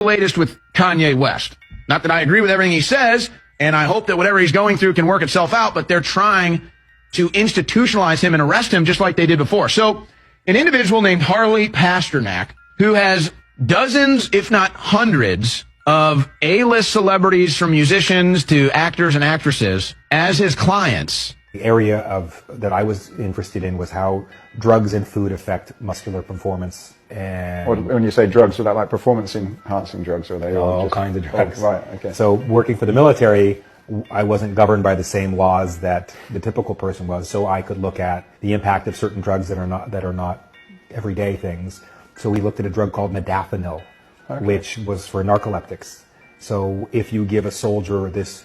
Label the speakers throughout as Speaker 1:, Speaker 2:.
Speaker 1: The latest with Kanye West. Not that I agree with everything he says, and I hope that whatever he's going through can work itself out, but they're trying to institutionalize him and arrest him just like they did before. So an individual named Harley Pasternak, who has dozens, if not hundreds, of A-list celebrities from musicians to actors and actresses as his clients.
Speaker 2: The area that I was interested in was how drugs and food affect muscular performance. And
Speaker 3: when you say drugs, are that like performance-enhancing drugs, or are they
Speaker 2: all kinds of drugs?
Speaker 3: Oh, right, okay.
Speaker 2: So working for the military, I wasn't governed by the same laws that the typical person was, so I could look at the impact of certain drugs that are not everyday things. So we looked at a drug called modafinil, which was for narcoleptics. So if you give a soldier this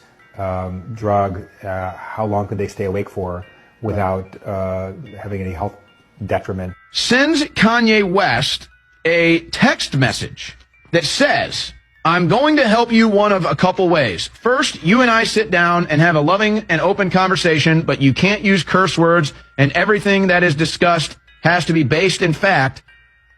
Speaker 2: drug, how long could they stay awake for without having any health detriment?
Speaker 1: Sends Kanye West a text message that says, I'm going to help you one of a couple ways. First, you and I sit down and have a loving and open conversation, but you can't use curse words, and everything that is discussed has to be based in fact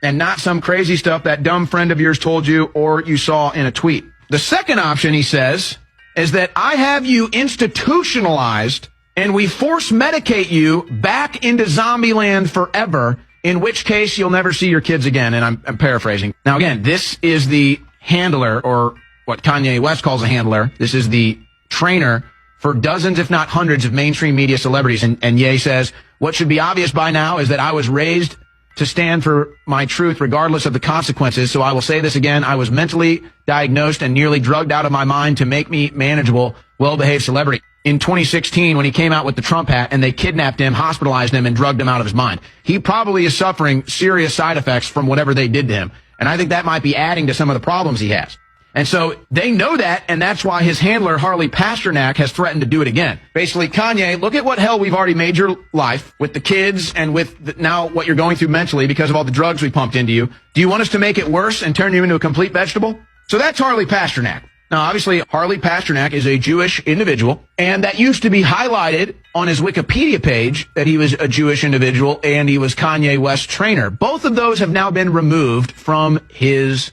Speaker 1: and not some crazy stuff that dumb friend of yours told you or you saw in a tweet. The second option, he says, is that I have you institutionalized and we force medicate you back into zombie land forever, in which case you'll never see your kids again. And I'm paraphrasing. Now, again, this is the handler, or what Kanye West calls a handler. This is the trainer for dozens, if not hundreds, of mainstream media celebrities. And Ye says, what should be obvious by now is that I was raised to stand for my truth regardless of the consequences. So I will say this again. I was mentally diagnosed and nearly drugged out of my mind to make me manageable, well-behaved celebrity. In 2016, when he came out with the Trump hat and they kidnapped him, hospitalized him, and drugged him out of his mind. He probably is suffering serious side effects from whatever they did to him. And I think that might be adding to some of the problems he has. And so they know that, and that's why his handler, Harley Pasternak, has threatened to do it again. Basically, Kanye, look at what hell we've already made your life with the kids and with now what you're going through mentally because of all the drugs we pumped into you. Do you want us to make it worse and turn you into a complete vegetable? So that's Harley Pasternak. Now, obviously, Harley Pasternak is a Jewish individual, and that used to be highlighted on his Wikipedia page that he was a Jewish individual and he was Kanye West's trainer. Both of those have now been removed from his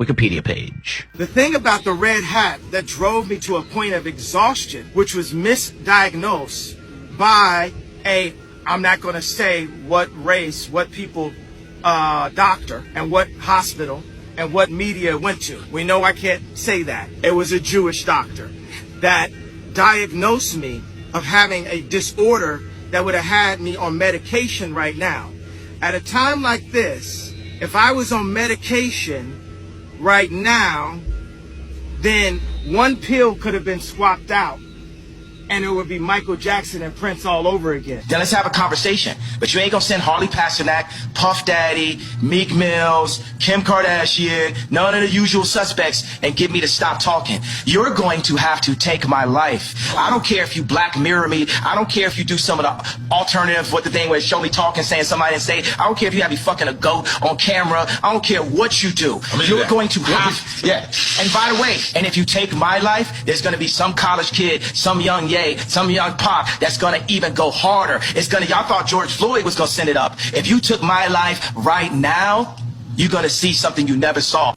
Speaker 1: Wikipedia page.
Speaker 4: The thing about the red hat that drove me to a point of exhaustion, which was misdiagnosed by I'm not going to say what race, what people, doctor, and what hospital, and what media went to. We know I can't say that. It was a Jewish doctor that diagnosed me of having a disorder that would have had me on medication right now. At a time like this, if I was on medication right now, then one pill could have been swapped out and it would be Michael Jackson and Prince all over again.
Speaker 5: Then let's have a conversation. But you ain't gonna send Harley Pasternak, Puff Daddy, Meek Mills, Kim Kardashian, none of the usual suspects, and get me to stop talking. You're going to have to take my life. I don't care if you Black Mirror me. I don't care if you do some of the alternative, what the thing where show me talking, saying somebody didn't say. I don't care if you have me fucking a goat on camera. I don't care what you do. You're going to have, yeah. And by the way, and if you take my life, there's gonna be some college kid, some young some young pop that's gonna even go harder. It's gonna, y'all thought George Floyd was gonna send it up. If you took my life right now, you're gonna see something you never saw.